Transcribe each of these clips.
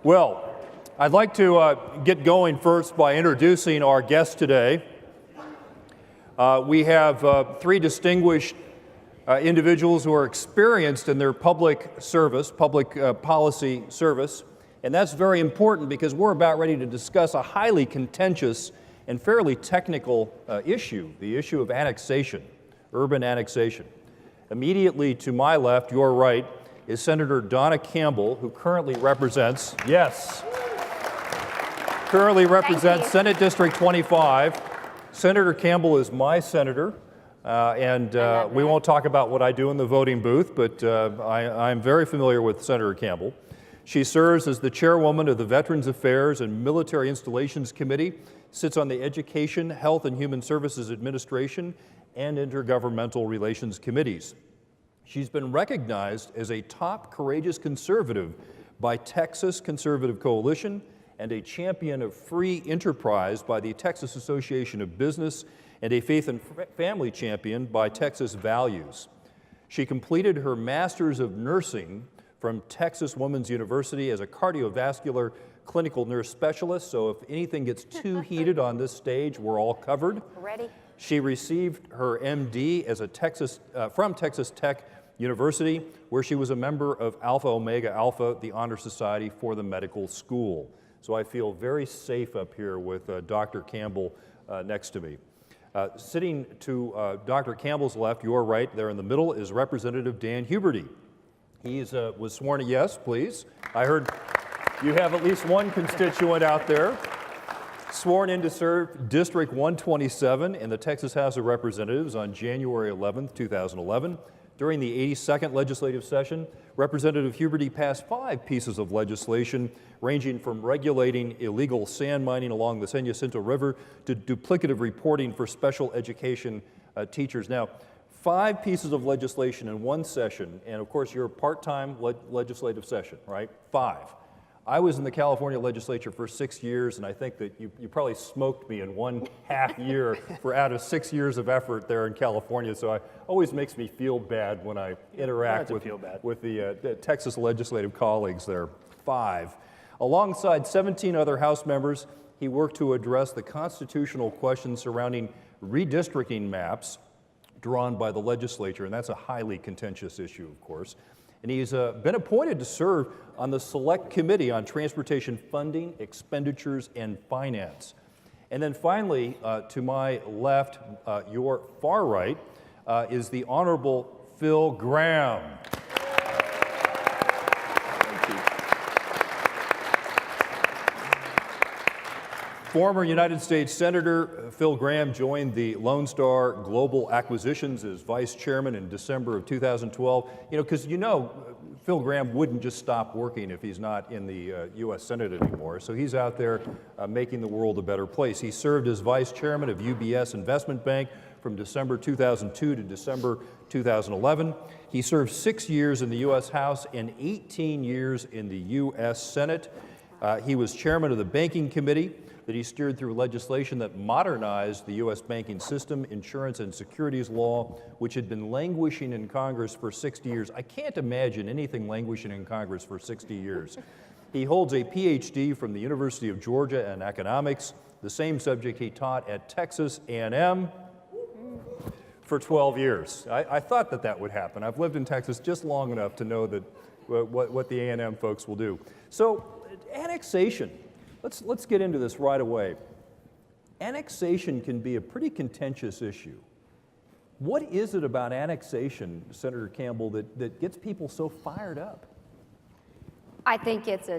Well, I'd like to get going first by introducing our guest today. We have three distinguished individuals who are experienced in their public service, public policy service, and that's very important because we're about ready to discuss a highly contentious and fairly technical issue, the issue of annexation, urban annexation. Immediately to my left, your right, is Senator Donna Campbell, who currently represents, Senate District 25. Senator Campbell is my senator, and we won't talk about what I do in the voting booth, but I'm very familiar with Senator Campbell. She serves as the chairwoman of the Veterans Affairs and Military Installations Committee, sits on the Education, Health, and Human Services Administration, and Intergovernmental Relations Committees. She's been recognized as a top courageous conservative by Texas Conservative Coalition and a champion of free enterprise by the Texas Association of Business and a faith and family champion by Texas Values. She completed her Master's of Nursing from Texas Women's University as a cardiovascular clinical nurse specialist, so if anything gets too heated on this stage, we're all covered. Ready? She received her MD as from Texas Tech University, where she was a member of Alpha Omega Alpha, the Honor Society for the Medical School. So I feel very safe up here with Dr. Campbell next to me. Sitting to Dr. Campbell's left, your right, there in the middle, is Representative Dan Huberty. He was sworn in, yes, please. I heard you have at least one constituent out there. Sworn in to serve District 127 in the Texas House of Representatives on January 11th, 2011. During the 82nd legislative session, Representative Huberty passed 5 pieces of legislation ranging from regulating illegal sand mining along the San Jacinto River to duplicative reporting for special education teachers. Now, 5 pieces of legislation in one session, and of course your part-time legislative session, right? 5. I was in the California legislature for 6 years, and I think that you probably smoked me in 1.5 year for out of 6 years of effort there in California. So it always makes me feel bad when I interact with the Texas legislative colleagues there. 5. Alongside 17 other House members, he worked to address the constitutional questions surrounding redistricting maps drawn by the legislature, and that's a highly contentious issue, of course. And he's been appointed to serve on the Select Committee on Transportation Funding, Expenditures, and Finance. And then finally, to my left, your far right, is the Honorable Phil Gramm. Thank you. Former United States Senator Phil Gramm joined the Lone Star Global Acquisitions as vice chairman in December of 2012. Because Phil Gramm wouldn't just stop working if he's not in the U.S. Senate anymore. So he's out there making the world a better place. He served as vice chairman of UBS Investment Bank from December 2002 to December 2011. He served 6 years in the U.S. House and 18 years in the U.S. Senate. He was chairman of the Banking Committee that he steered through legislation that modernized the U.S. banking system, insurance and securities law, which had been languishing in Congress for 60 years. I can't imagine anything languishing in Congress for 60 years. He holds a PhD from the University of Georgia in economics, the same subject he taught at Texas A&M for 12 years. I thought that would happen. I've lived in Texas just long enough to know that what the A&M folks will do. So, annexation. Let's get into this right away. Annexation can be a pretty contentious issue. What is it about annexation, Senator Campbell, that gets people so fired up? I think it's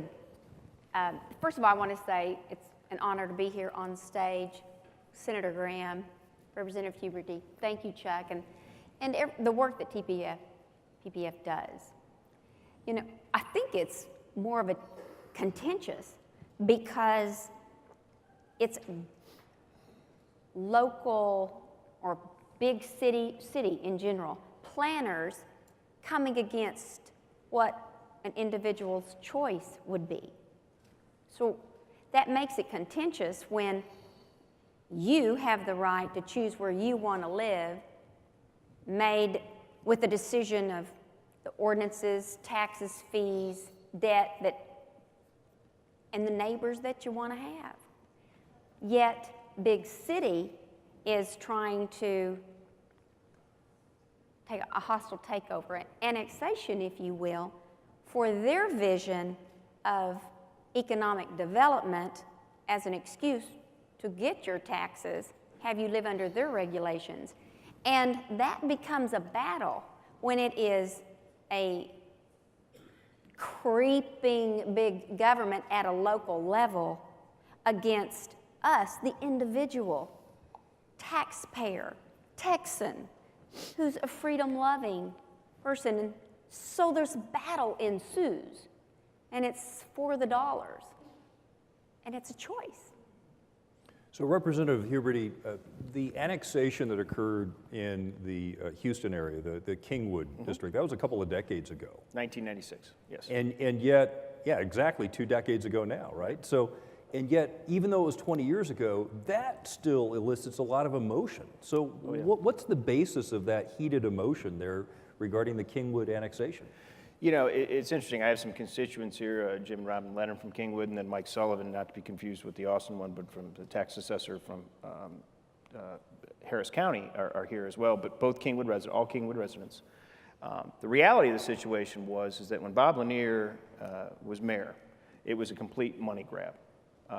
first of all, I want to say it's an honor to be here on stage. Senator Gramm, Representative Huberty, thank you, Chuck, and the work that PPF does. I think it's more of a contentious because it's local or big city in general, planners coming against what an individual's choice would be. So that makes it contentious when you have the right to choose where you want to live, made with the decision of the ordinances, taxes, fees, debt that and the neighbors that you want to have. Yet, big city is trying to take a hostile takeover, an annexation, if you will, for their vision of economic development as an excuse to get your taxes, have you live under their regulations. And that becomes a battle when it is a creeping big government at a local level against us, the individual taxpayer, Texan, who's a freedom-loving person. And so there's battle ensues, and it's for the dollars, and it's a choice. So Representative Huberty, the annexation that occurred in the Houston area, the Kingwood district, that was a couple of decades ago. 1996, yes. And yet, yeah, exactly 2 decades ago now, right? So, and yet, even though it was 20 years ago, that still elicits a lot of emotion. So what's the basis of that heated emotion there regarding the Kingwood annexation? You know, it's interesting. I have some constituents here, Jim and Robin Leonard from Kingwood, and then Mike Sullivan, not to be confused with the Austin one, but from the tax assessor from Harris County are here as well, but both Kingwood residents, all Kingwood residents. The reality of the situation is that when Bob Lanier was mayor, it was a complete money grab.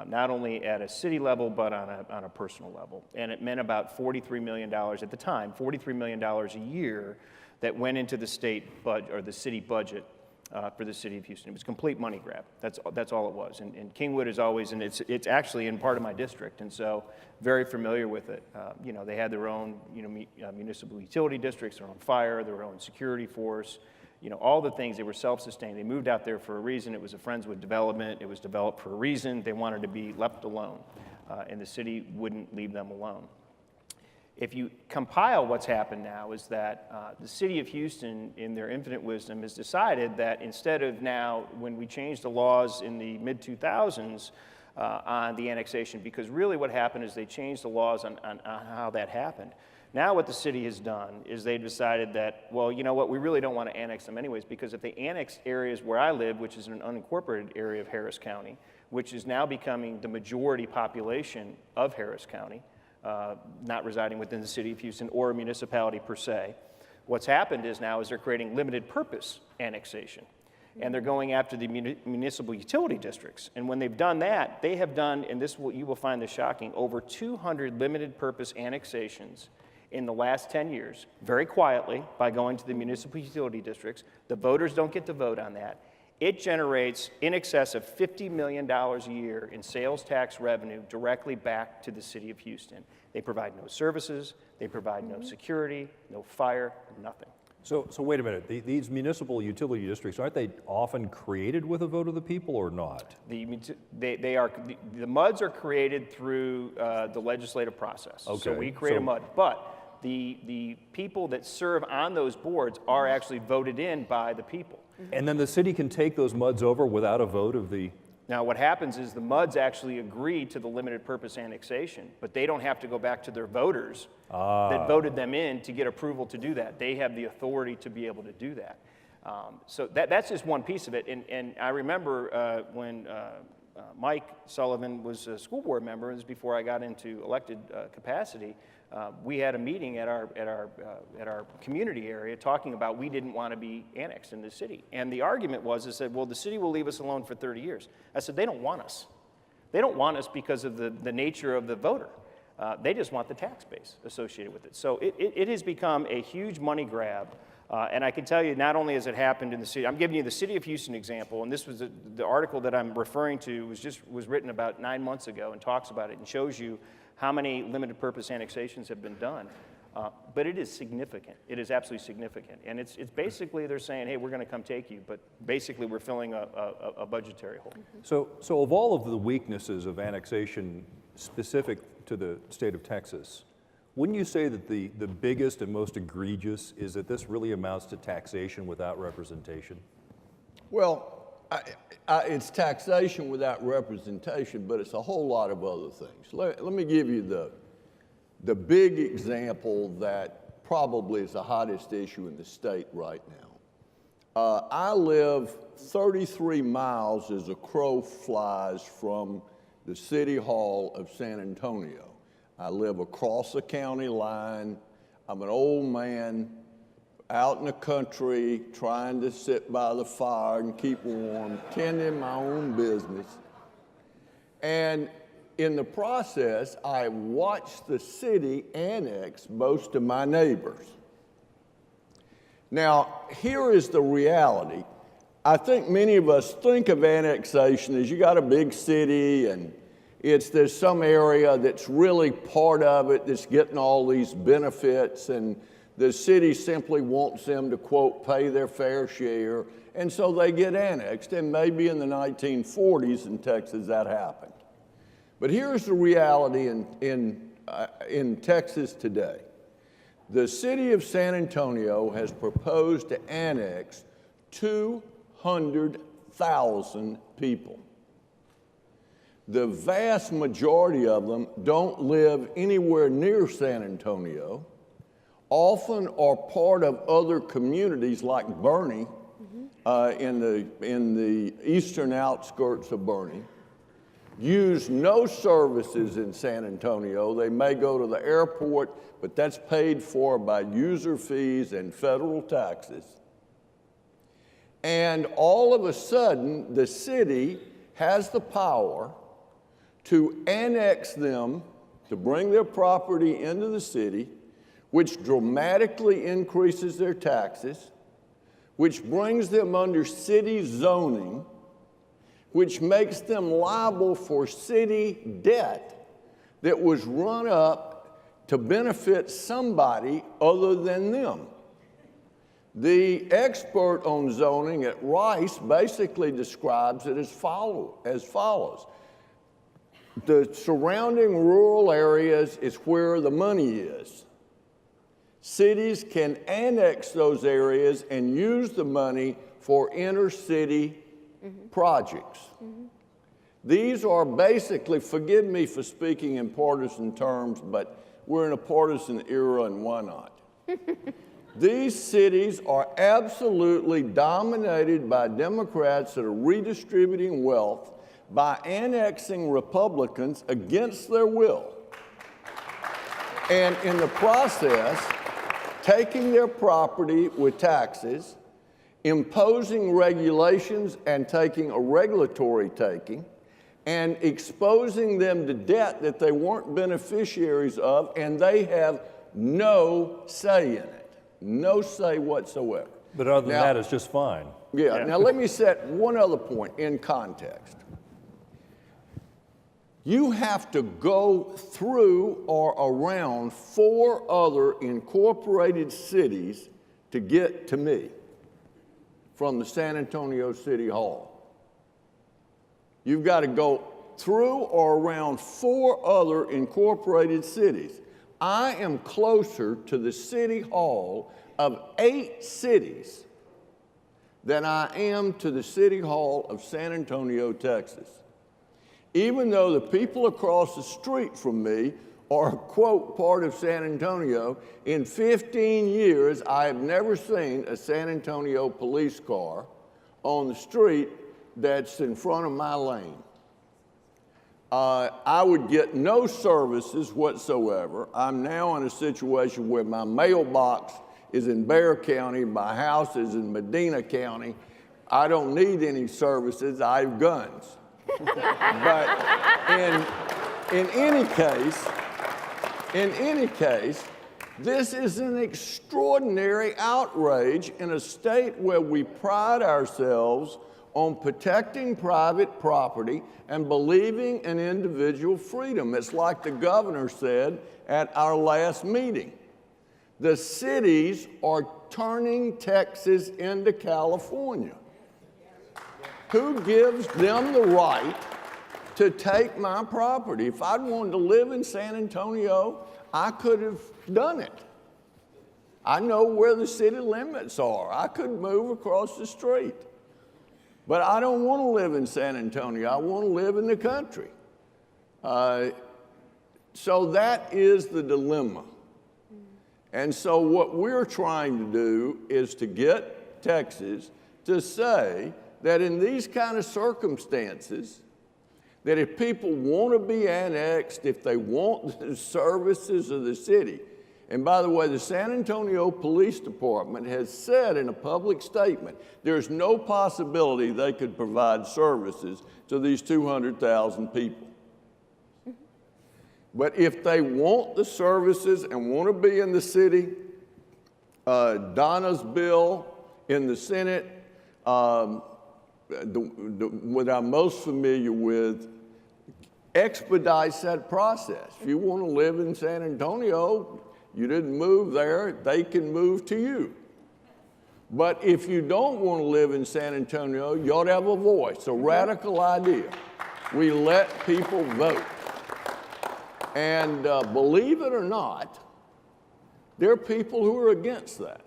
Not only at a city level, but on a personal level. And it meant about $43 million at the time, $43 million a year that went into the state budget or the city budget for the city of Houston. It was a complete money grab. That's all it was. And Kingwood is always, and it's actually in part of my district, and so very familiar with it. You know, they had their own municipal utility districts, their own fire, their own security force. You know, all the things, they were self-sustained. They moved out there for a reason. It was a Friendswood development. It was developed for a reason. They wanted to be left alone, and the city wouldn't leave them alone. If you compile what's happened now is that the city of Houston, in their infinite wisdom, has decided that instead of now, when we changed the laws in the mid-2000s on the annexation, because really what happened is they changed the laws on how that happened. Now what the city has done is they decided that, well, you know what, we really don't want to annex them anyways, because if they annex areas where I live, which is an unincorporated area of Harris County, which is now becoming the majority population of Harris County, not residing within the city of Houston or a municipality per se, what's happened is now is they're creating limited purpose annexation. And they're going after the municipal utility districts. And when they've done that, they have done, and you will find this shocking, over 200 limited purpose annexations in the last 10 years, very quietly, by going to the municipal utility districts. The voters don't get to vote on that. It generates in excess of $50 million a year in sales tax revenue directly back to the city of Houston. They provide no services, they provide no security, no fire, nothing. So wait a minute, these municipal utility districts, aren't they often created with a vote of the people or not? The MUDs are created through the legislative process. Okay. So we create a MUD, but the people that serve on those boards are actually voted in by the people. And then the city can take those MUDs over without a vote of the... Now what happens is the MUDs actually agree to the limited purpose annexation, but they don't have to go back to their voters that voted them in to get approval to do that. They have the authority to be able to do that. So that's just one piece of it. And I remember when Mike Sullivan was a school board member, this was before I got into elected capacity, we had a meeting at our community area talking about we didn't want to be annexed in the city. And the argument was, I said, well, the city will leave us alone for 30 years. I said, they don't want us. They don't want us because of the nature of the voter. They just want the tax base associated with it. So it has become a huge money grab. And I can tell you, not only has it happened in the city, I'm giving you the city of Houston example, and this was the article that I'm referring to was written about 9 months ago and talks about it and shows you how many limited purpose annexations have been done. But it is significant. It is absolutely significant. And it's basically they're saying, hey, we're going to come take you, but basically we're filling a budgetary hole. So of all of the weaknesses of annexation specific to the state of Texas, wouldn't you say that the biggest and most egregious is that this really amounts to taxation without representation? Well, it's taxation without representation, but it's a whole lot of other things. Let me give you the big example that probably is the hottest issue in the state right I live 33 miles as a crow flies from the City Hall of San Antonio. I live across the county line. I'm an old man out in the country trying to sit by the fire and keep warm, tending my own business. And in the process, I watched the city annex most of my neighbors. Now, here is the reality. I think many of us think of annexation as you got a big city and there's some area that's really part of it that's getting all these benefits, and the city simply wants them to, quote, pay their fair share, and so they get annexed. And maybe in the 1940s in Texas that happened. But here's the reality in Texas today. The city of San Antonio has proposed to annex 200,000 people. The vast majority of them don't live anywhere near San Antonio, often are part of other communities like Bernie, in the eastern outskirts of Bernie, use no services in San Antonio. They may go to the airport, but that's paid for by user fees and federal taxes. And all of a sudden, the city has the power to annex them, to bring their property into the city, which dramatically increases their taxes, which brings them under city zoning, which makes them liable for city debt that was run up to benefit somebody other than them. The expert on zoning at Rice basically describes it as follows. The surrounding rural areas is where the money is. Cities can annex those areas and use the money for inter-city projects. These are basically, forgive me for speaking in partisan terms, but we're in a partisan era and why not? These cities are absolutely dominated by Democrats that are redistributing wealth by annexing Republicans against their will. And in the process, taking their property with taxes, imposing regulations and taking a regulatory taking, and exposing them to debt that they weren't beneficiaries of, and they have no say in it. No say whatsoever. But other than Now, that, it's just fine. Yeah, now let me set one other point in context. You have to go through or around 4 other incorporated cities to get to me from the San Antonio City Hall. You've got to go through or around 4 other incorporated cities. I am closer to the City Hall of 8 cities than I am to the City Hall of San Antonio, Texas. Even though the people across the street from me are, quote, part of San Antonio, in 15 years, I have never seen a San Antonio police car on the street that's in front of my lane. I would get no services whatsoever. I'm now in a situation where my mailbox is in Bexar County, my house is in Medina County. I don't need any services, I have guns. But in any case, this is an extraordinary outrage in a state where we pride ourselves on protecting private property and believing in individual freedom. It's like the governor said at our last meeting. The cities are turning Texas into California. Who gives them the right to take my property? If I'd wanted to live in San Antonio, I could have done it. I know where the city limits are. I could move across the street. But I don't want to live in San Antonio. I want to live in the country. So that is the dilemma. And so what we're trying to do is to get Texas to say that in these kind of circumstances, that if people want to be annexed, if they want the services of the city, and by the way, the San Antonio Police Department has said in a public statement, there's no possibility they could provide services to these 200,000 people. But if they want the services and want to be in the city, Donna's bill in the Senate, what I'm most familiar with, expedites that process. If you want to live in San Antonio, you didn't move there, they can move to you. But if you don't want to live in San Antonio, you ought to have a voice, a radical idea. We let people vote. And believe it or not, there are people who are against that.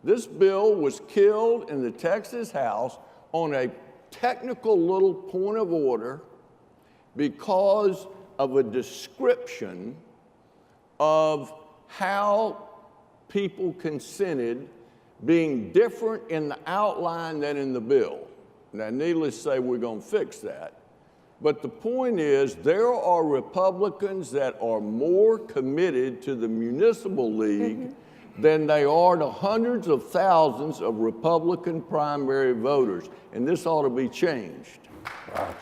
This bill was killed in the Texas House on a technical little point of order because of a description of how people consented being different in the outline than in the bill. Now, needless to say, we're going to fix that. But the point is, there are Republicans that are more committed to the municipal league than they are to hundreds of thousands of Republican primary voters. And this ought to be changed. Wow.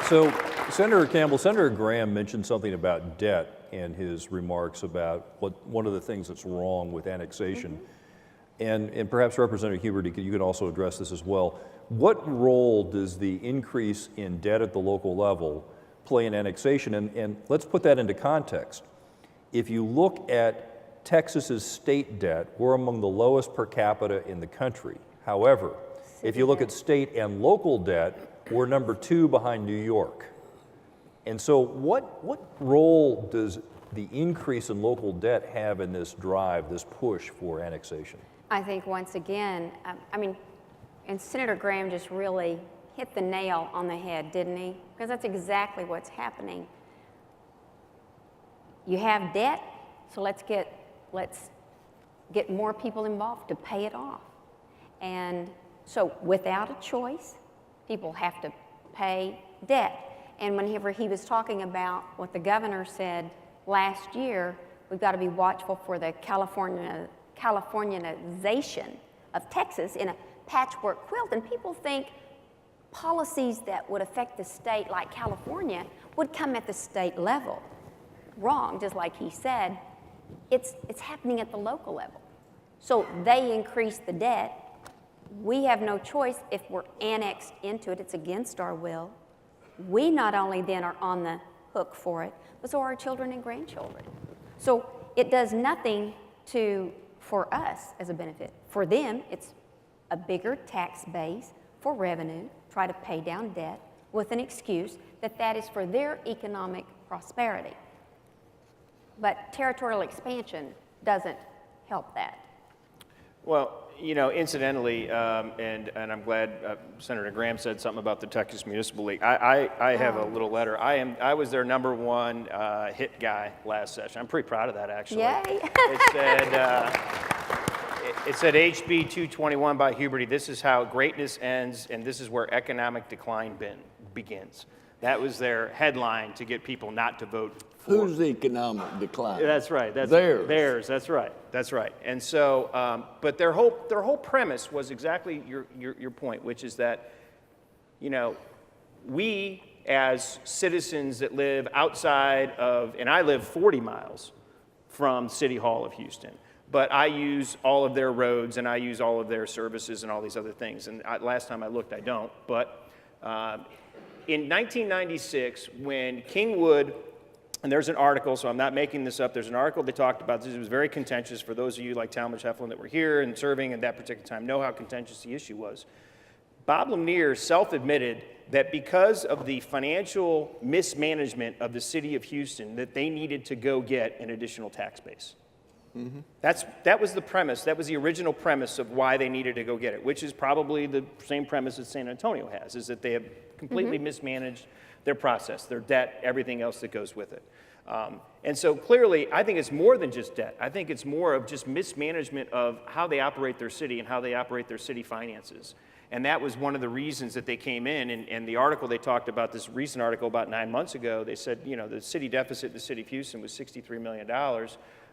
So, Senator Campbell, Senator Graham mentioned something about debt in his remarks about one of the things that's wrong with annexation. And perhaps Representative Huberty, you can also address this as well. What role does the increase in debt at the local level play in annexation? And let's put that into context. If you look at Texas's state debt, we're among the lowest per capita in the country. However, if you look at state and local debt, we're number 2 behind New York. And so what role does the increase in local debt have in this drive, this push for annexation? I think once again, and Senator Graham just really hit the nail on the head, didn't he? Because that's exactly what's happening. You have debt, so let's get more people involved to pay it off. And so without a choice, people have to pay debt. And whenever he was talking about what the governor said last year, we've got to be watchful for the Californianization of Texas in a patchwork quilt. And people think policies that would affect the state, like California, would come at the state level. Wrong, just like he said. It's happening at the local level. So they increase the debt. We have no choice if we're annexed into it. It's against our will. We not only then are on the hook for it, but so are our children and grandchildren. So it does nothing for us as a benefit. For them, it's a bigger tax base for revenue, try to pay down debt with an excuse that is for their economic prosperity. But territorial expansion doesn't help that. Well, you know, incidentally, and I'm glad Senator Graham said something about the Texas Municipal League. I have a little letter. I was their #1 hit guy last session. I'm pretty proud of that, actually. Yay! It said HB 221 by Huberty. This is how greatness ends, and this is where economic decline begins. That was their headline to get people not to vote for. Whose economic decline? That's right. That's theirs. Theirs. That's right. That's right. And so, but their whole premise was exactly your point, which is that, you know, we as citizens that live outside of, and I live 40 miles from City Hall of Houston, but I use all of their roads and I use all of their services and all these other things. And last time I looked, I don't. But in 1996, when Kingwood, and there's an article, so I'm not making this up, there's an article that talked about this. It was very contentious. For those of you like Talmadge Heflin that were here and serving at that particular time know how contentious the issue was. Bob Lanier self-admitted that because of the financial mismanagement of the city of Houston, that they needed to go get an additional tax base. Mm-hmm. That was the premise. That was the original premise of why they needed to go get it, which is probably the same premise that San Antonio has, is that they have completely mismanaged their process, their debt, everything else that goes with it. And so clearly, I think it's more than just debt. I think it's more of just mismanagement of how they operate their city and how they operate their city finances. And that was one of the reasons that they came in. And the article they talked about, this recent article about 9 months ago, they said, you know, the city deficit in the city of Houston was $63 million.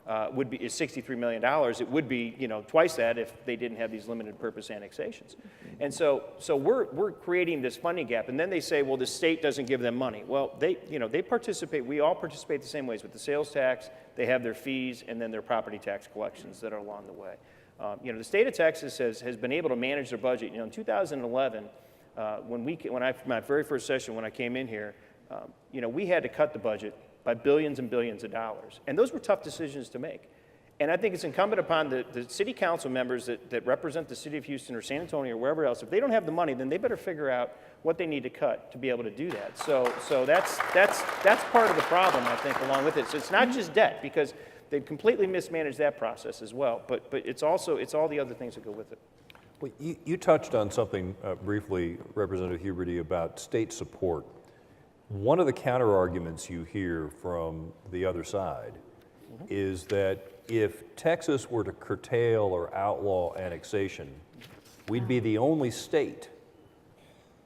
Is $63 million. It would be, you know, twice that if they didn't have these limited purpose annexations. And so we're creating this funding gap. And then they say, well, the state doesn't give them money. Well, they participate. We all participate the same ways with the sales tax. They have their fees and then their property tax collections that are along the way. You know, the state of Texas has been able to manage their budget. You know, in 2011, my very first session when I came in here, you know, we had to cut the budget by billions and billions of dollars. And those were tough decisions to make. And I think it's incumbent upon the city council members that represent the city of Houston or San Antonio or wherever else, if they don't have the money, then they better figure out what they need to cut to be able to do that. So that's part of the problem, I think, along with it. So it's not just debt, because they've completely mismanaged that process as well, but it's all the other things that go with it. Well, you touched on something briefly, Representative Huberty, about state support. One of the counter arguments you hear from the other side is that if Texas were to curtail or outlaw annexation, we'd be the only state.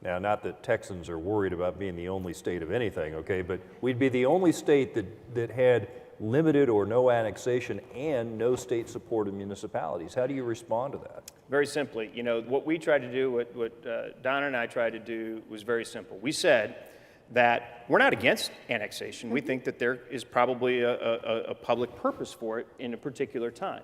Now, not that Texans are worried about being the only state of anything, okay, but we'd be the only state that had limited or no annexation and no state-supported municipalities. How do you respond to that? Very simply, you know, what we tried to do, what Donna and I tried to do was very simple. We said that we're not against annexation. We think that there is probably a public purpose for it in a particular time.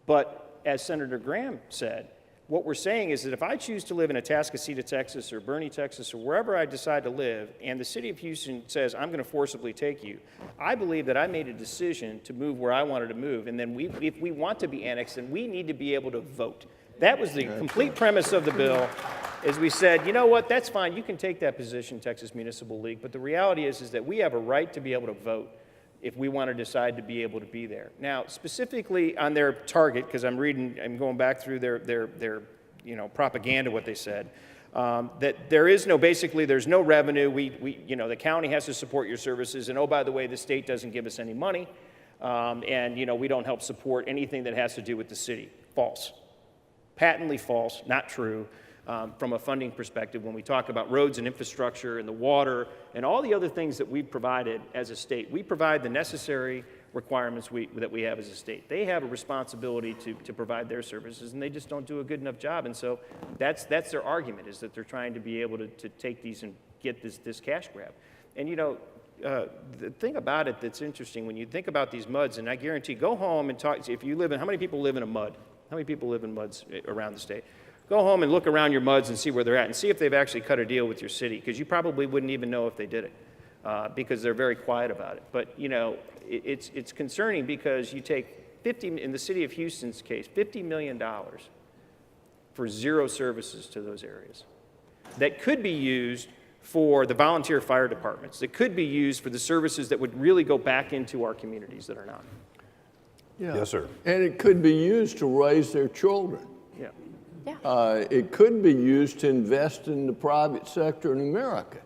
But as Senator Graham said, what we're saying is that if I choose to live in Atascocita, Texas, or Boerne, Texas, or wherever I decide to live, and the city of Houston says, I'm going to forcibly take you, I believe that I made a decision to move where I wanted to move, and then if we want to be annexed, then we need to be able to vote. That was the complete premise of the bill, is we said, you know what, that's fine, you can take that position, Texas Municipal League, but the reality is that we have a right to be able to vote if we want to decide to be able to be there. Now, specifically on their target, because I'm going back through their you know, propaganda, what they said, that there is no, basically, there's no revenue. You know, the county has to support your services, and oh, by the way, the state doesn't give us any money, and, you know, we don't help support anything that has to do with the city. False. Patently false, not true. From a funding perspective, when we talk about roads and infrastructure and the water and all the other things that we've provided as a state, we provide the necessary requirements that we have as a state. They have a responsibility to provide their services, and they just don't do a good enough job. And so that's their argument, is that they're trying to be able to take these and get this cash grab. And, you know, the thing about it that's interesting, when you think about these MUDs, and I guarantee, go home and talk, if you live in, how many people live in a MUD? How many people live in MUDs around the state? Go home and look around your MUDs and see where they're at, and see if they've actually cut a deal with your city, because you probably wouldn't even know if they did it, because they're very quiet about it. But, you know, it's concerning, because you take in the city of Houston's case, $50 million for zero services to those areas that could be used for the volunteer fire departments, that could be used for the services that would really go back into our communities that are not. Yeah. Yes, sir. And it could be used to raise their children. Yeah. Yeah. It could be used to invest in the private sector in America.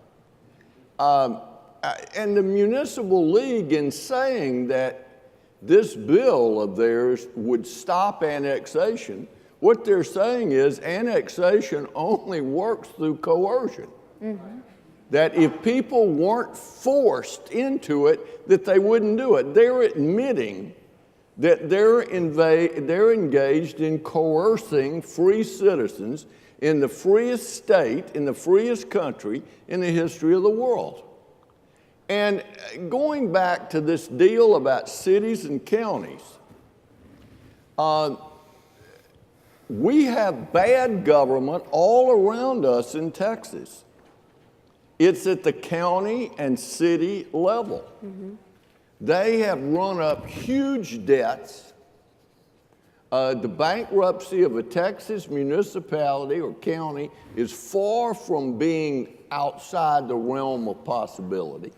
And the Municipal League, in saying that this bill of theirs would stop annexation, what they're saying is annexation only works through coercion. Mm-hmm. That if people weren't forced into it, that they wouldn't do it. They're admitting that they're engaged in coercing free citizens in the freest state, in the freest country in the history of the world. And going back to this deal about cities and counties, we have bad government all around us in Texas. It's at the county and city level. Mm-hmm. They have run up huge debts. The bankruptcy of a Texas municipality or county is far from being outside the realm of possibility.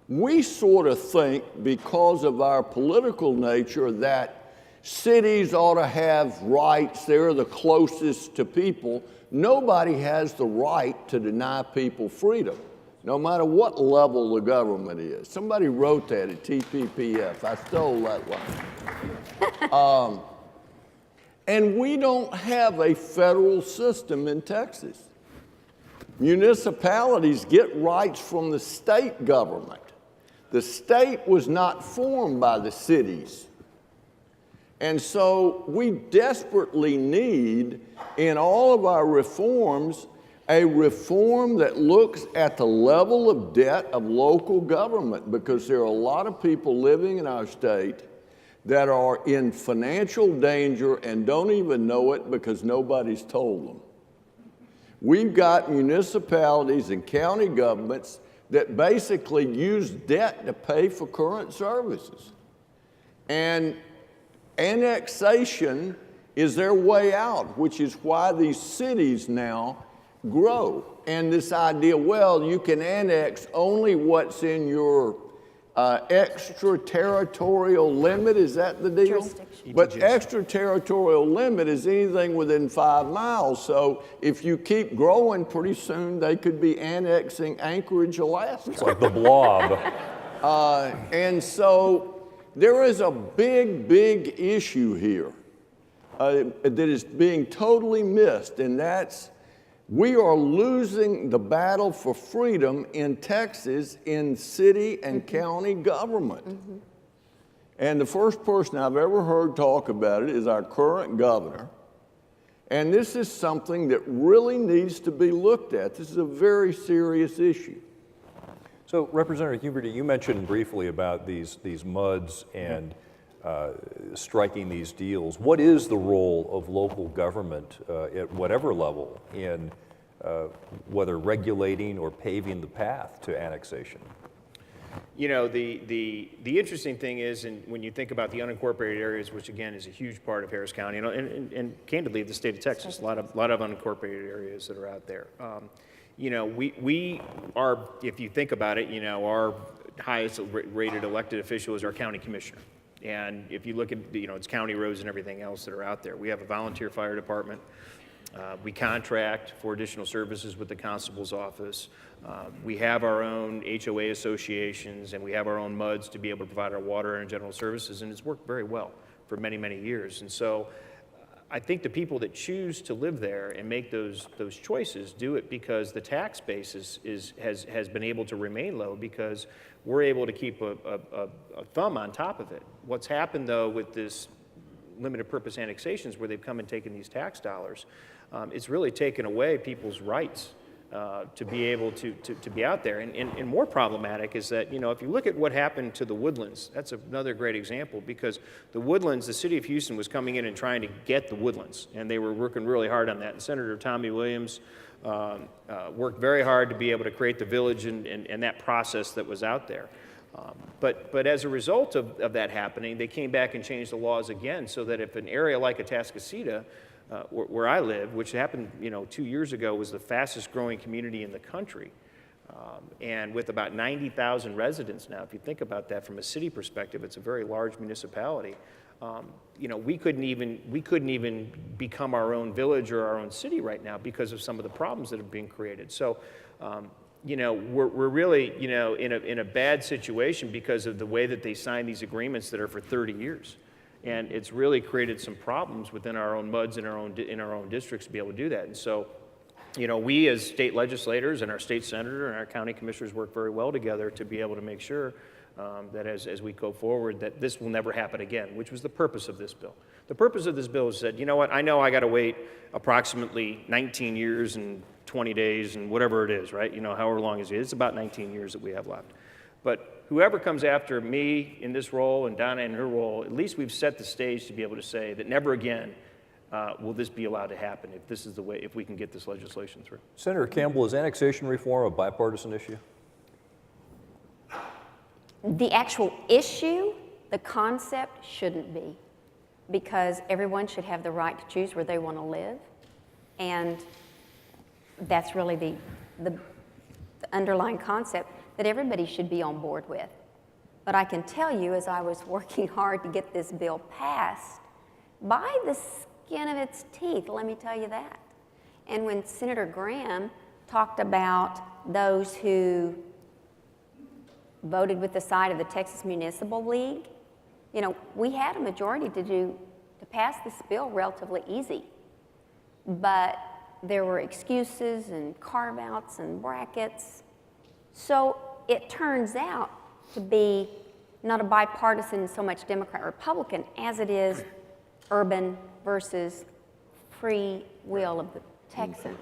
We sort of think, because of our political nature, that cities ought to have rights. They're the closest to people. Nobody has the right to deny people freedom. no matter what level the government is. Somebody wrote that at TPPF. I stole that line. And we don't have a federal system in Texas. Municipalities get rights from the state government. The state was not formed by the cities. And so we desperately need, in all of our reforms, a reform that looks at the level of debt of local government, because there are a lot of people living in our state that are in financial danger and don't even know it because nobody's told them. We've got municipalities and county governments that basically use debt to pay for current services. And annexation is their way out, which is why these cities now grow. And this idea, well, you can annex only what's in your extraterritorial limit, is that the deal? Jurisdiction. But extraterritorial limit is anything within 5 miles. So if you keep growing, pretty soon they could be annexing Anchorage, Alaska. It's like the blob. And so there is a big, big issue here that is being totally missed, and that's we are losing the battle for freedom in Texas in city and county government. And the first person I've ever heard talk about it is our current governor. And this is something that really needs to be looked at. This is a very serious issue. So, Representative Huberty, you mentioned briefly about these MUDs and striking these deals. What is the role of local government at whatever level in whether regulating or paving the path to annexation? You know, the interesting thing is, and when you think about the unincorporated areas, which again is a huge part of Harris County, and candidly the state of Texas, a lot of unincorporated areas that are out there. You know, we are, if you think about it, you know, our highest rated elected official is our county commissioner. And if you look at, you know, it's county roads and everything else that are out there. We have a volunteer fire department. We contract for additional services with the constable's office. We have our own HOA associations, and we have our own MUDs to be able to provide our water and general services, and it's worked very well for many, many years. And so I think the people that choose to live there and make those choices do it because the tax base has been able to remain low because we're able to keep a thumb on top of it. What's happened, though, with this limited purpose annexations where they've come and taken these tax dollars, it's really taken away people's rights to be able to be out there. And more problematic is that, you know, if you look at what happened to the Woodlands, that's another great example because the Woodlands, the city of Houston was coming in and trying to get the Woodlands, and they were working really hard on that. And Senator Tommy Williams worked very hard to be able to create the village and that process that was out there. But as a result of that happening, they came back and changed the laws again so that if an area like Atascocita, where I live, which happened 2 years ago, was the fastest growing community in the country, and with about 90,000 residents now, if you think about that from a city perspective, it's a very large municipality. We couldn't even become our own village or our own city right now because of some of the problems that are being created. So. We're really, in a bad situation because of the way that they sign these agreements that are for 30 years. And it's really created some problems within our own MUDs in our own districts to be able to do that. And so, we as state legislators and our state senator and our county commissioners work very well together to be able to make sure that as we go forward that this will never happen again, which was the purpose of this bill. The purpose of this bill is that, you know what, I know I got to wait approximately 19 years and 20 days and whatever it is, right? However long it is. It's about 19 years that we have left. But whoever comes after me in this role and Donna in her role, at least we've set the stage to be able to say that never again will this be allowed to happen if this is the way, if we can get this legislation through. Senator Campbell, is annexation reform a bipartisan issue? The actual issue, the concept shouldn't be, because everyone should have the right to choose where they want to live, and that's really the underlying concept that everybody should be on board with. But I can tell you, as I was working hard to get this bill passed, by the skin of its teeth, let me tell you that. And when Senator Graham talked about those who voted with the side of the Texas Municipal League. You know, we had a majority to pass this bill relatively easy, but there were excuses and carve-outs and brackets. So it turns out to be not a bipartisan so much Democrat-Republican as it is urban versus free will of the Texans.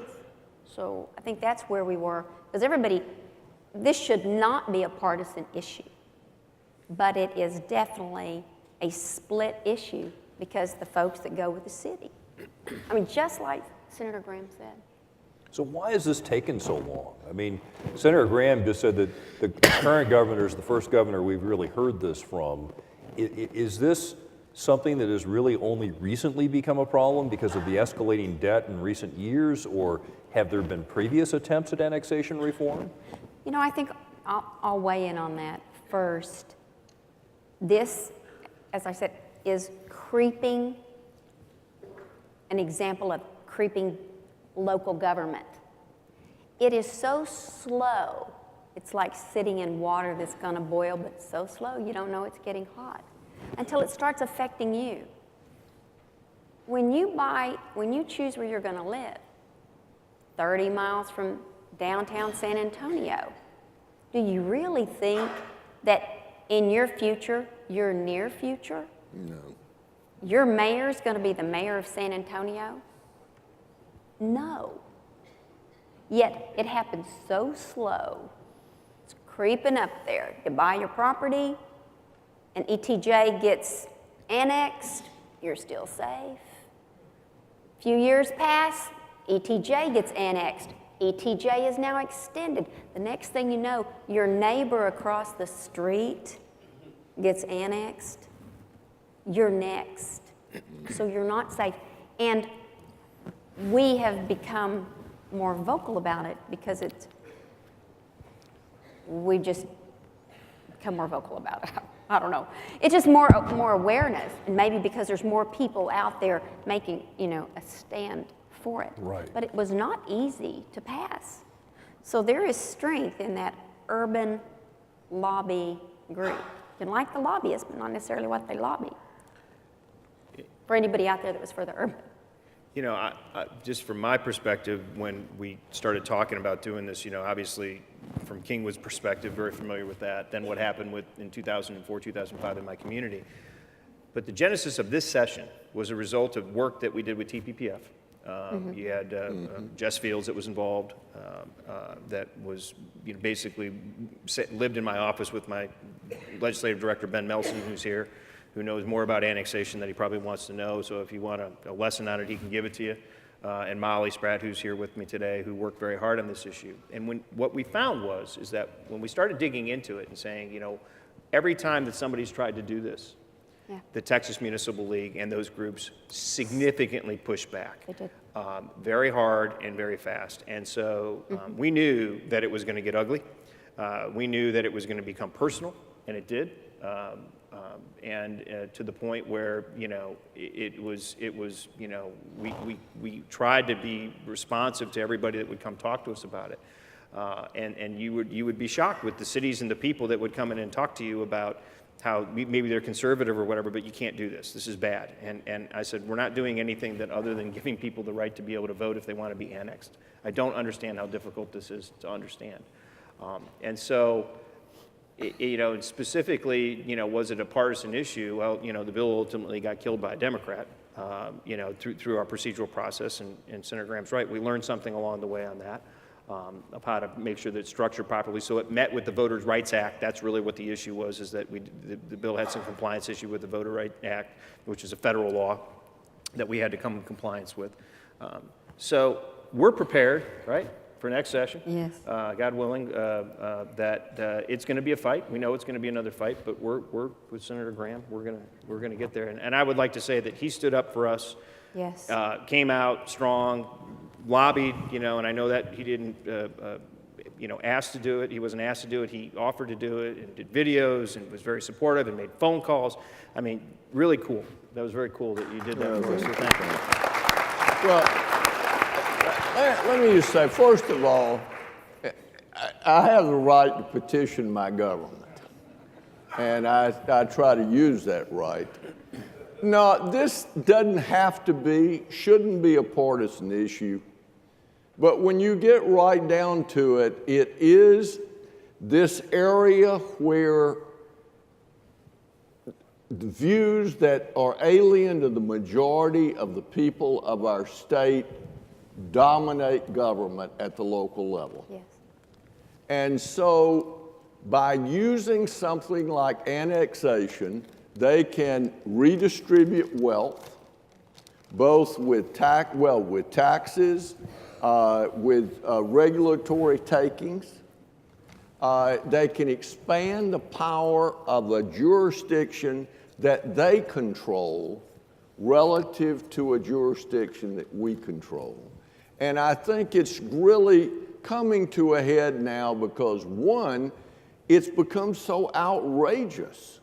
So I think that's where we were, because this should not be a partisan issue, but it is definitely a split issue because the folks that go with the city. I mean, just like Senator Graham said. So why has this taken so long? I mean, Senator Graham just said that the current governor is the first governor we've really heard this from. Is this something that has really only recently become a problem because of the escalating debt in recent years, or have there been previous attempts at annexation reform? You know, I think I'll weigh in on that first. This, as I said, is an example of creeping local government. It is so slow. It's like sitting in water that's going to boil, but it's so slow you don't know it's getting hot until it starts affecting you. When you choose where you're going to live, 30 miles from downtown San Antonio, do you really think that in your future, your near future, No. your mayor's going to be the mayor of San Antonio? No. Yet it happens so slow. It's creeping up there. You buy your property, and ETJ gets annexed, you're still safe. A few years pass, ETJ gets annexed. ETJ is now extended. The next thing you know, your neighbor across the street gets annexed. You're next. So you're not safe. And we have become more vocal about it because we just become more vocal about it. I don't know. It's just more awareness, and maybe because there's more people out there making, a stand for it. Right. But it was not easy to pass. So there is strength in that urban lobby group. You can like the lobbyists, but not necessarily what they lobby. For anybody out there that was for the urban. You know, I, just from my perspective, when we started talking about doing this, obviously from Kingwood's perspective, very familiar with that, then what happened in 2004, 2005 in my community. But the genesis of this session was a result of work that we did with TPPF. You had Jess Fields that was involved, that was basically lived in my office with my legislative director, Ben Melson, who's here, who knows more about annexation than he probably wants to know. So if you want a lesson on it, he can give it to you. And Molly Spratt, who's here with me today, who worked very hard on this issue. And what we found is that when we started digging into it and saying, every time that somebody's tried to do this, the Texas Municipal League and those groups significantly pushed back. They did. Very hard and very fast. And so we knew that it was going to get ugly. We knew that it was going to become personal, and it did. And to the point where, it was we tried to be responsive to everybody that would come talk to us about it. And you would be shocked with the cities and the people that would come in and talk to you about how maybe they're conservative or whatever, but you can't do this. This is bad. And I said, we're not doing anything that other than giving people the right to be able to vote if they want to be annexed. I don't understand how difficult this is to understand. And so, specifically, was it a partisan issue? Well, the bill ultimately got killed by a Democrat, through our procedural process, and Senator Graham's right. We learned something along the way on that. Of how to make sure that it's structured properly. So it met with the Voters' Rights Act. That's really what the issue was, is that the bill had some compliance issue with the Voter Rights Act, which is a federal law that we had to come in compliance with. So we're prepared, right, for next session. Yes. God willing, that it's going to be a fight. We know it's going to be another fight, but we're with Senator Graham. We're going to get there. And I would like to say that he stood up for us. Yes. Came out strong, lobbied, and I know that he didn't, ask to do it. He wasn't asked to do it. He offered to do it and did videos and was very supportive and made phone calls. I mean, really cool. That was very cool that you did that for us, so thank you. Well, let me just say, first of all, I have the right to petition my government, and I try to use that right. No, this doesn't have to be, shouldn't be a partisan issue, but when you get right down to it, it is this area where the views that are alien to the majority of the people of our state dominate government at the local level. Yes. And so by using something like annexation, they can redistribute wealth, both with taxes, with regulatory takings. They can expand the power of a jurisdiction that they control relative to a jurisdiction that we control. And I think it's really coming to a head now because, one, it's become so outrageous.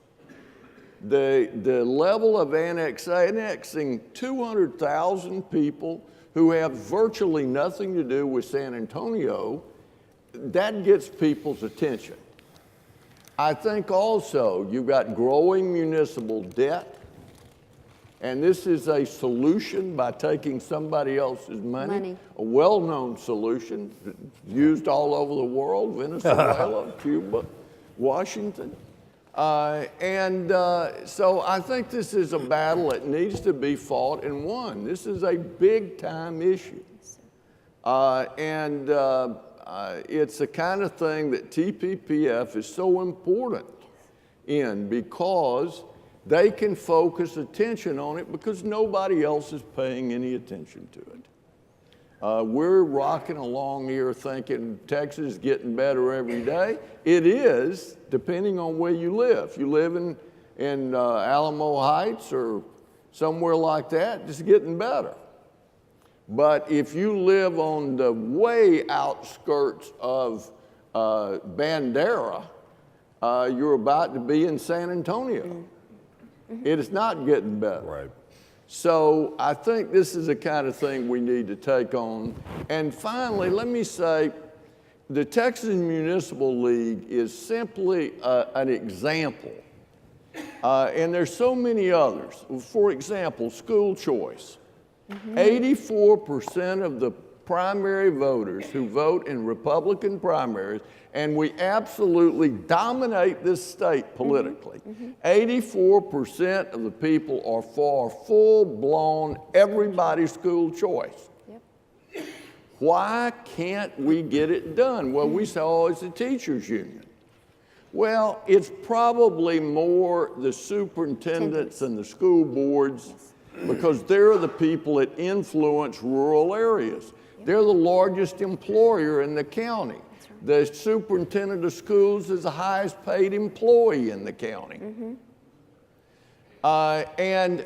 The level of annexing 200,000 people who have virtually nothing to do with San Antonio, that gets people's attention. I think also you've got growing municipal debt, and this is a solution by taking somebody else's money. A well-known solution used all over the world, Venezuela, Cuba, Washington. So I think this is a battle that needs to be fought and won. This is a big-time issue. It's the kind of thing that TPPF is so important in because they can focus attention on it because nobody else is paying any attention to it. We're rocking along here thinking Texas is getting better every day. It is, depending on where you live. If you live in Alamo Heights or somewhere like that, it's getting better. But if you live on the way outskirts of Bandera, you're about to be in San Antonio. It is not getting better. Right. So I think this is the kind of thing we need to take on. And finally, let me say, the Texas Municipal League is simply an example. And there's so many others. For example, school choice. 84% of the primary voters who vote in Republican primaries, and we absolutely dominate this state politically. 84% of the people are for full-blown everybody's school choice. Yep. Why can't we get it done? Well, we say, oh, it's the teachers' union. Well, it's probably more the superintendents and the school boards because they're the people that influence rural areas. They're the largest employer in the county. The superintendent of schools is the highest paid employee in the county. And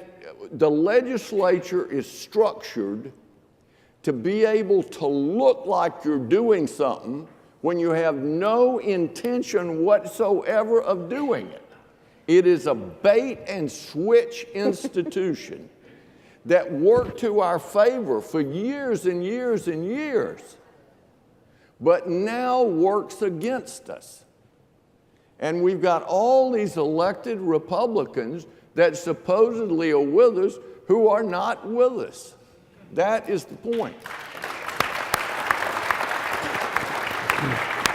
the legislature is structured to be able to look like you're doing something when you have no intention whatsoever of doing it. It is a bait and switch institution that worked to our favor for years and years and years, but now works against us. And we've got all these elected Republicans that supposedly are with us who are not with us. That is the point.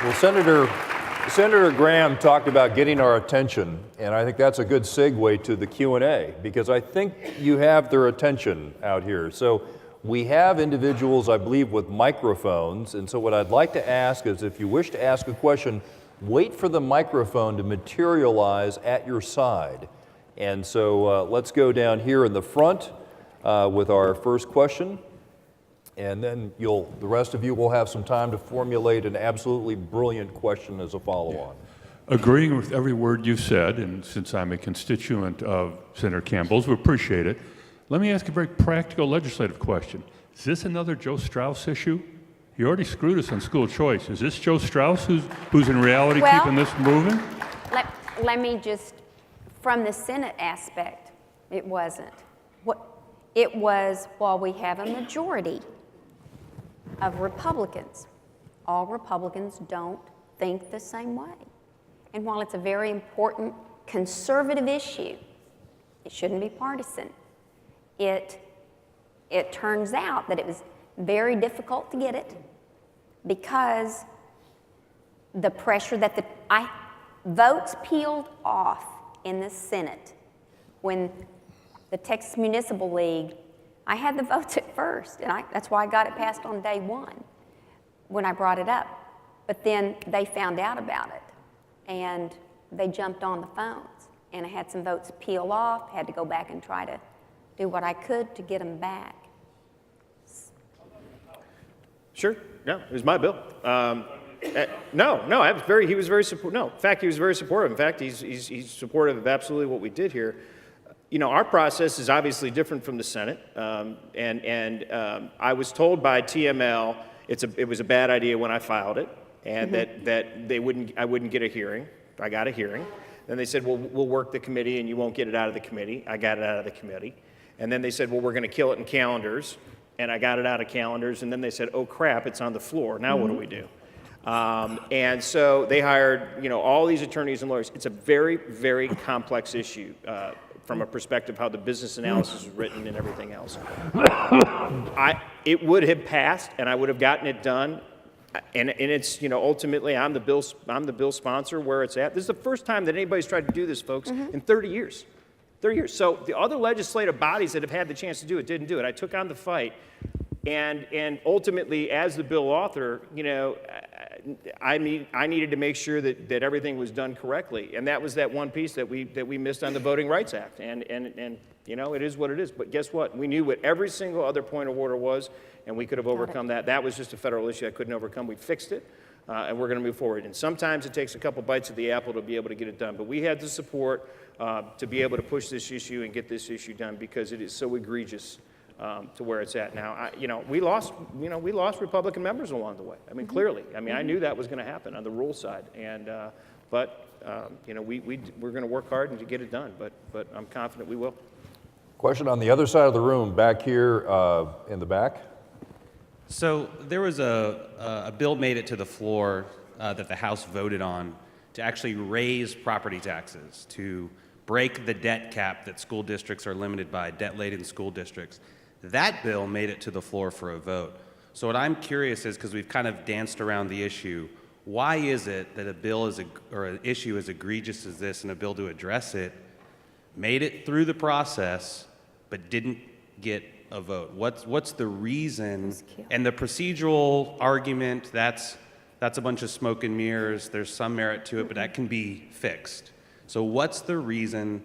Well, Senator Graham talked about getting our attention, and I think that's a good segue to the Q&A, because I think you have their attention out here. So we have individuals, I believe, with microphones, and so what I'd like to ask is if you wish to ask a question, wait for the microphone to materialize at your side. And so let's go down here in the front with our first question. And then the rest of you will have some time to formulate an absolutely brilliant question as a follow-on. Agreeing with every word you've said, and since I'm a constituent of Senator Campbell's, we appreciate it. Let me ask a very practical legislative question. Is this another Joe Strauss issue? You already screwed us on school choice. Is this Joe Strauss who's in reality keeping this moving? Let me just, from the Senate aspect, it wasn't. It was while we have a majority of Republicans all Republicans don't think the same way. And while it's a very important conservative issue, it shouldn't be partisan. It turns out that it was very difficult to get it because the pressure that votes peeled off in the Senate when the Texas Municipal League, I had the votes at first, and that's why I got it passed on day one when I brought it up. But then they found out about it, and they jumped on the phones, and I had some votes peel off, had to go back and try to do what I could to get them back. Sure, no, it was my bill. He was very supportive. No, in fact, he was very supportive. In fact, he's supportive of absolutely what we did here. You know, our process is obviously different from the Senate, I was told by TML it was a bad idea when I filed it, and that I wouldn't get a hearing. I got a hearing. Then they said, well, we'll work the committee and you won't get it out of the committee. I got it out of the committee. And then they said, well, we're going to kill it in calendars, and I got it out of calendars. And then they said, oh crap, it's on the floor. Now what do we do? And so they hired, you know, all these attorneys and lawyers. It's a very, very complex issue from a perspective how the business analysis is written and everything else. It would have passed, and I would have gotten it done. And it's, you know, ultimately, I'm the bill sponsor where it's at. This is the first time that anybody's tried to do this, folks, in 30 years. 30 years. So the other legislative bodies that have had the chance to do it didn't do it. I took on the fight. And ultimately, as the bill author, you know, I needed to make sure that everything was done correctly, and that was that one piece that we missed on the Voting Rights Act. And you know, it is what it is. But guess what? We knew what every single other point of order was, and we could have overcome that. That was just a federal issue I couldn't overcome. We fixed it, and we're going to move forward. And sometimes it takes a couple bites of the apple to be able to get it done. But we had the support to be able to push this issue and get this issue done because it is so egregious. To where it's at now. We lost Republican members along the way. I mean, clearly. I mean, I knew that was going to happen on the rule side, but we're going to work hard and to get it done. But I'm confident we will. Question on the other side of the room, back here in the back. So there was a bill made it to the floor that the House voted on to actually raise property taxes, to break the debt cap that school districts are limited by, debt-laden school districts. That bill made it to the floor for a vote. So what I'm curious is, because we've kind of danced around the issue, why is it that a bill or an issue as egregious as this and a bill to address it made it through the process but didn't get a vote? What's the reason? And the procedural argument, that's a bunch of smoke and mirrors. There's some merit to it, but that can be fixed. So what's the reason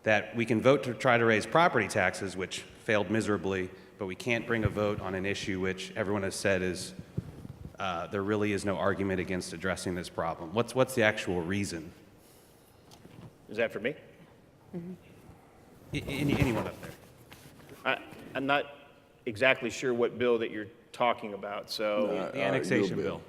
that we can vote to try to raise property taxes, which failed miserably, but we can't bring a vote on an issue which everyone has said is there really is no argument against addressing this problem? What's the actual reason? Is that for me? Anyone up there? I'm not exactly sure what bill that you're talking about. So The annexation bill.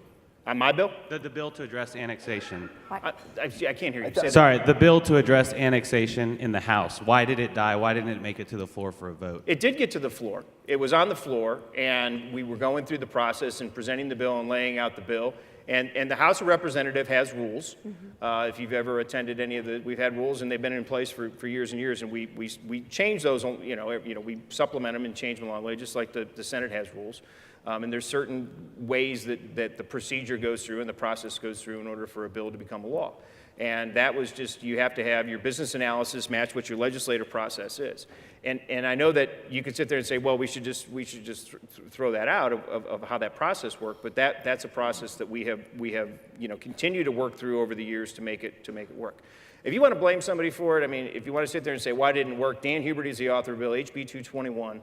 on my bill? The bill to address annexation. I can't hear you. Say that. Sorry, the bill to address annexation in the House. Why did it die? Why didn't it make it to the floor for a vote? It did get to the floor. It was on the floor, and we were going through the process and presenting the bill and laying out the bill. And the House of Representatives has rules. If you've ever attended any of we've had rules, and they've been in place for years and years. And we change those. We supplement them and change them along the way, just like the Senate has rules. And there's certain ways that the procedure goes through and the process goes through in order for a bill to become a law. And that was just, you have to have your business analysis match what your legislative process is. And I know that you could sit there and say, well, we should just throw that out of how that process worked, but that's a process that we have continued to work through over the years to make it work. If you want to blame somebody for it, I mean, if you want to sit there and say, why didn't it work? Dan Huberty is the author of Bill HB 221.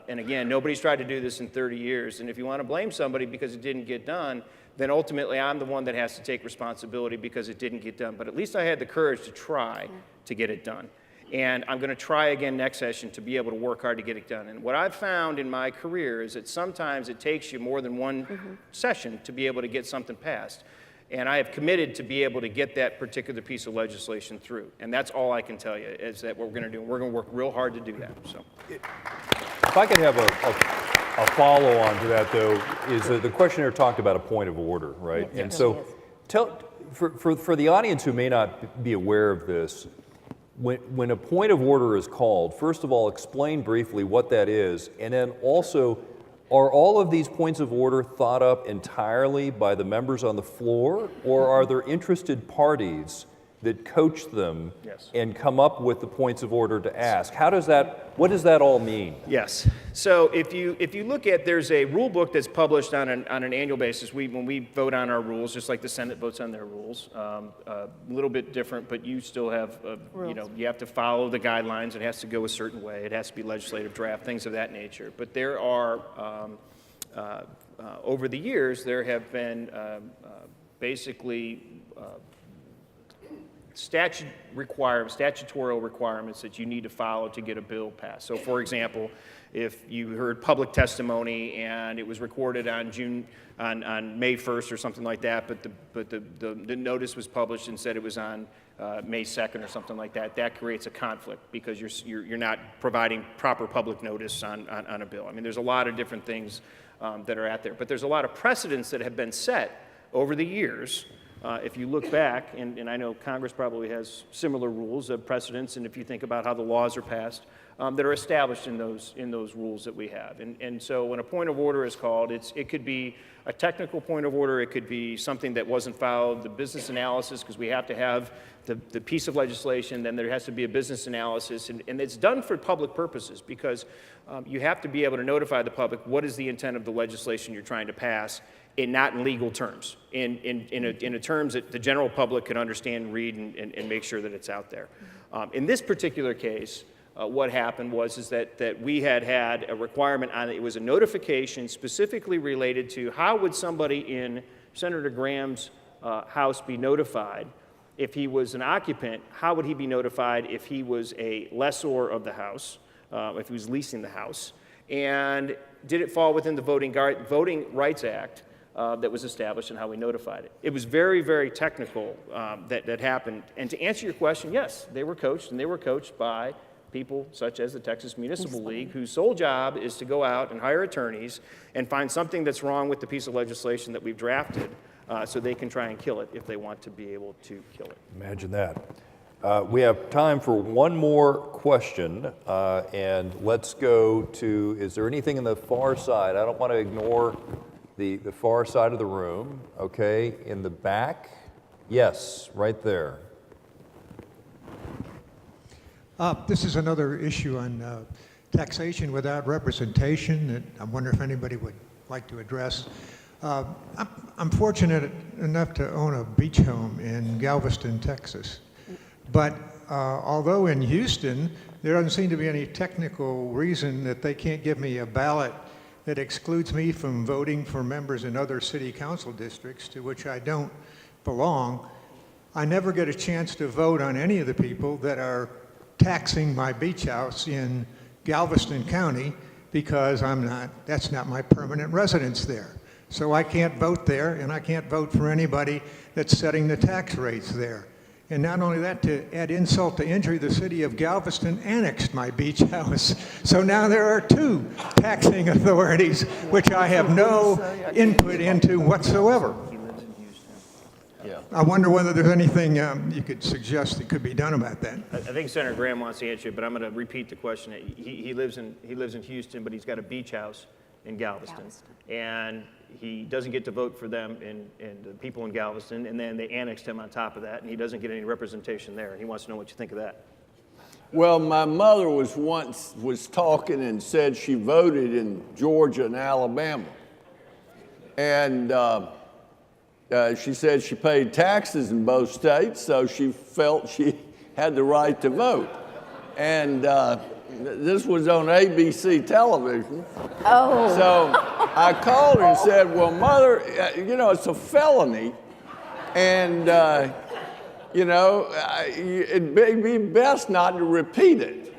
And again, nobody's tried to do this in 30 years. And if you want to blame somebody because it didn't get done, then ultimately I'm the one that has to take responsibility because it didn't get done. But at least I had the courage to try to get it done. And I'm going to try again next session to be able to work hard to get it done. And what I've found in my career is that sometimes it takes you more than one session to be able to get something passed. And I have committed to be able to get that particular piece of legislation through. And that's all I can tell you is that what we're going to do. We're going to work real hard to do that. So, If I could have A follow-on to that, though, is that the questioner talked about a point of order, right? Yes. And so, Yes. for the audience who may not be aware of this, when a point of order is called, first of all, explain briefly what that is, and then also, are all of these points of order thought up entirely by the members on the floor, or are there interested parties that coach them Yes. and come up with the points of order to ask? What does that all mean? Yes. So if you look at, there's a rule book that's published on an annual basis. When we vote on our rules, just like the Senate votes on their rules, a little bit different, but you still have, you have to follow the guidelines. It has to go a certain way. It has to be legislative draft, things of that nature. But there are, over the years, there have been basically statutorial requirements that you need to follow to get a bill passed. So, for example, if you heard public testimony and it was recorded on May 1st or something like that, but the notice was published and said it was on May 2nd or something like that, that creates a conflict because you're not providing proper public notice on a bill. I mean, there's a lot of different things that are out there, but there's a lot of precedents that have been set over the years. If you look back, and I know Congress probably has similar rules of precedents, and if you think about how the laws are passed, that are established in those rules that we have. And so when a point of order is called, it could be a technical point of order, it could be something that wasn't followed, the business analysis, because we have to have the piece of legislation, then there has to be a business analysis, and it's done for public purposes, because you have to be able to notify the public what is the intent of the legislation you're trying to pass, and not in legal terms, in a terms that the general public can understand, read, and make sure that it's out there. In this particular case, what happened is that we had a requirement on it. It was a notification specifically related to how would somebody in Senator Graham's house be notified if he was an occupant, how would he be notified if he was a lessor of the house, if he was leasing the house, and did it fall within the Voting Rights Act that was established and how we notified it. It was very, very technical that happened. And to answer your question, yes, they were coached, and they were coached by people such as the Texas Municipal League, whose sole job is to go out and hire attorneys and find something that's wrong with the piece of legislation that we've drafted so they can try and kill it if they want to be able to kill it. Imagine that. We have time for one more question, and let's go to, is there anything in the far side? I don't want to ignore the far side of the room. Okay, in the back? Yes, right there. This is another issue on taxation without representation that I wonder if anybody would like to address. I'm fortunate enough to own a beach home in Galveston, Texas. But although in Houston, there doesn't seem to be any technical reason that they can't give me a ballot that excludes me from voting for members in other city council districts to which I don't belong, I never get a chance to vote on any of the people that are taxing my beach house in Galveston County because that's not my permanent residence there. So I can't vote there, and I can't vote for anybody that's setting the tax rates there. And not only that, to add insult to injury, the city of Galveston annexed my beach house. So now there are two taxing authorities, which I have no input into whatsoever. He lives in Houston. Yeah. I wonder whether there's anything you could suggest that could be done about that. I think Senator Graham wants to answer it, but I'm going to repeat the question. He lives in Houston, but he's got a beach house in Galveston. And he doesn't get to vote for them and the people in Galveston, and then they annexed him on top of that, and he doesn't get any representation there. And he wants to know what you think of that. Well, my mother was talking and said she voted in Georgia and Alabama. And she said she paid taxes in both states, so she felt she had the right to vote. And this was on ABC television. Oh. So I called her and said, well, Mother, it's a felony. And, it'd be best not to repeat it.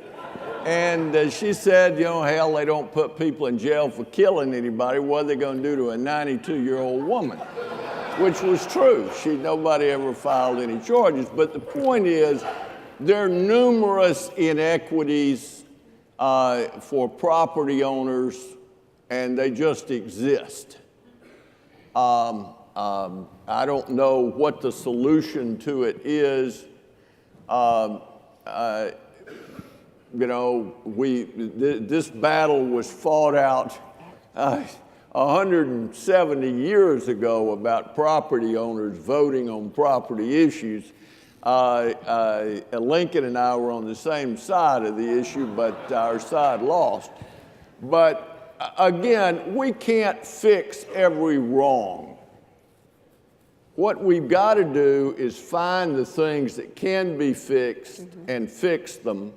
And she said, hell, they don't put people in jail for killing anybody. What are they going to do to a 92-year-old woman? Which was true. Nobody ever filed any charges. But the point is, there are numerous inequities for property owners and they just exist. I don't know what the solution to it is. This battle was fought out 170 years ago about property owners voting on property issues. Lincoln and I were on the same side of the issue, but our side lost. But again, we can't fix every wrong. What we've got to do is find the things that can be fixed and fix them.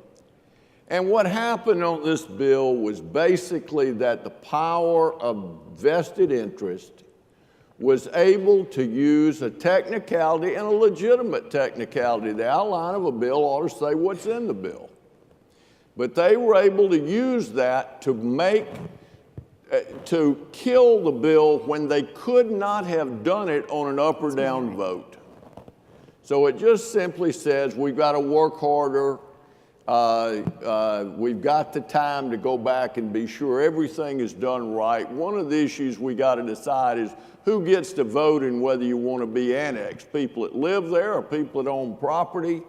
And what happened on this bill was basically that the power of vested interest was able to use a technicality, and a legitimate technicality. The outline of a bill ought to say what's in the bill. But they were able to use that to kill the bill when they could not have done it on an up or down vote. So it just simply says we've got to work harder. We've got the time to go back and be sure everything is done right. One of the issues we got to decide is who gets to vote and whether you want to be annexed, people that live there or people that own property.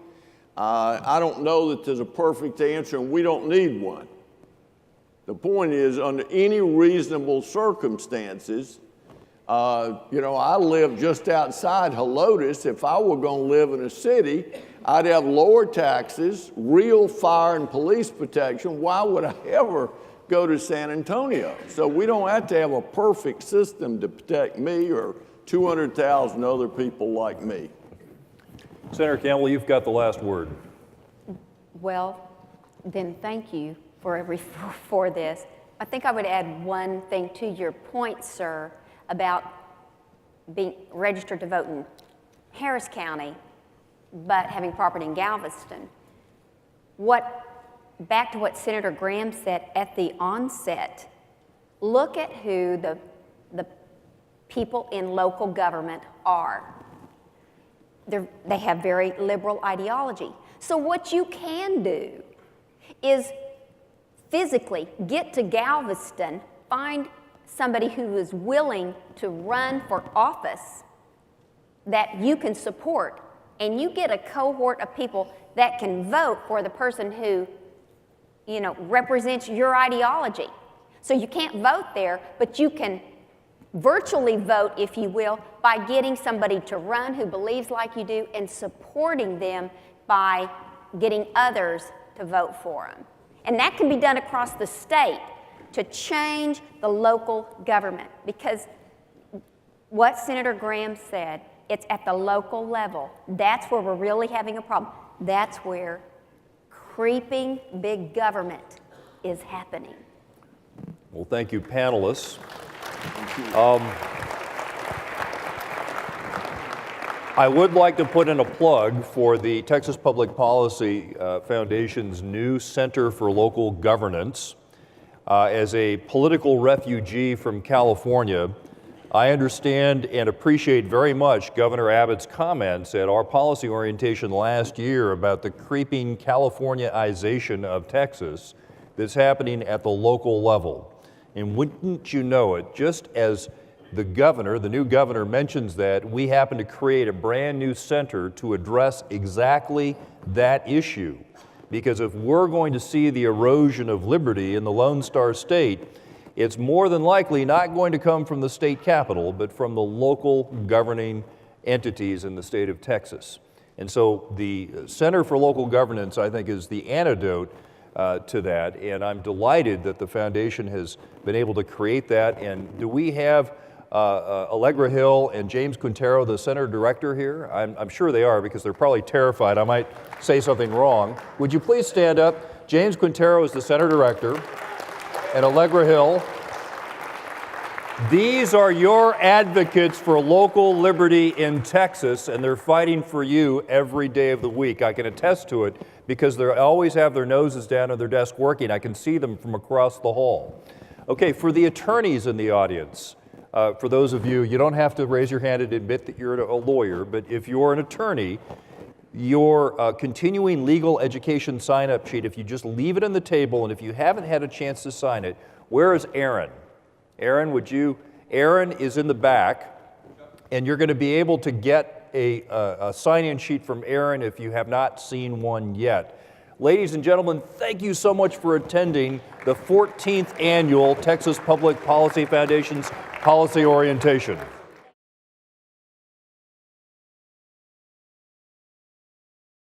I don't know that there's a perfect answer, and we don't need one. The point is, under any reasonable circumstances, I live just outside Helotes. If I were going to live in a city, I'd have lower taxes, real fire and police protection. Why would I ever go to San Antonio? So we don't have to have a perfect system to protect me or 200,000 other people like me. Senator Campbell, you've got the last word. Well, then thank you for this. I think I would add one thing to your point, sir, about being registered to vote in Harris County, but having property in Galveston. Back to what Senator Graham said at the onset, look at who the people in local government are. They have very liberal ideology. So what you can do is physically get to Galveston, find somebody who is willing to run for office that you can support, and you get a cohort of people that can vote for the person who, represents your ideology. So you can't vote there, but you can virtually vote, if you will, by getting somebody to run who believes like you do and supporting them by getting others to vote for them. And that can be done across the state to change the local government, because what Senator Graham said, it's at the local level. That's where we're really having a problem. That's where creeping big government is happening. Well, thank you, panelists. I would like to put in a plug for the Texas Public Policy Foundation's new Center for Local Governance. As a political refugee from California, I understand and appreciate very much Governor Abbott's comments at our policy orientation last year about the creeping Californiaization of Texas that's happening at the local level. And wouldn't you know it, just as the new governor mentions that, we happen to create a brand new center to address exactly that issue. Because if we're going to see the erosion of liberty in the Lone Star State, it's more than likely not going to come from the state capitol, but from the local governing entities in the state of Texas. And so the Center for Local Governance, I think, is the antidote to that. And I'm delighted that the foundation has been able to create that. And do we have Allegra Hill and James Quintero, the center director here? I'm sure they are, because they're probably terrified I might say something wrong. Would you please stand up? James Quintero is the center director, and Allegra Hill. These are your advocates for local liberty in Texas, and they're fighting for you every day of the week. I can attest to it because they always have their noses down at their desk working. I can see them from across the hall. Okay, for the attorneys in the audience, for those of you, you don't have to raise your hand and admit that you're a lawyer, but if you're an attorney, your continuing legal education sign-up sheet, if you just leave it on the table, and if you haven't had a chance to sign it, where is Aaron? Aaron, Aaron is in the back, and you're going to be able to get a sign-in sheet from Aaron if you have not seen one yet. Ladies and gentlemen, thank you so much for attending the 14th annual Texas Public Policy Foundation's Policy Orientation.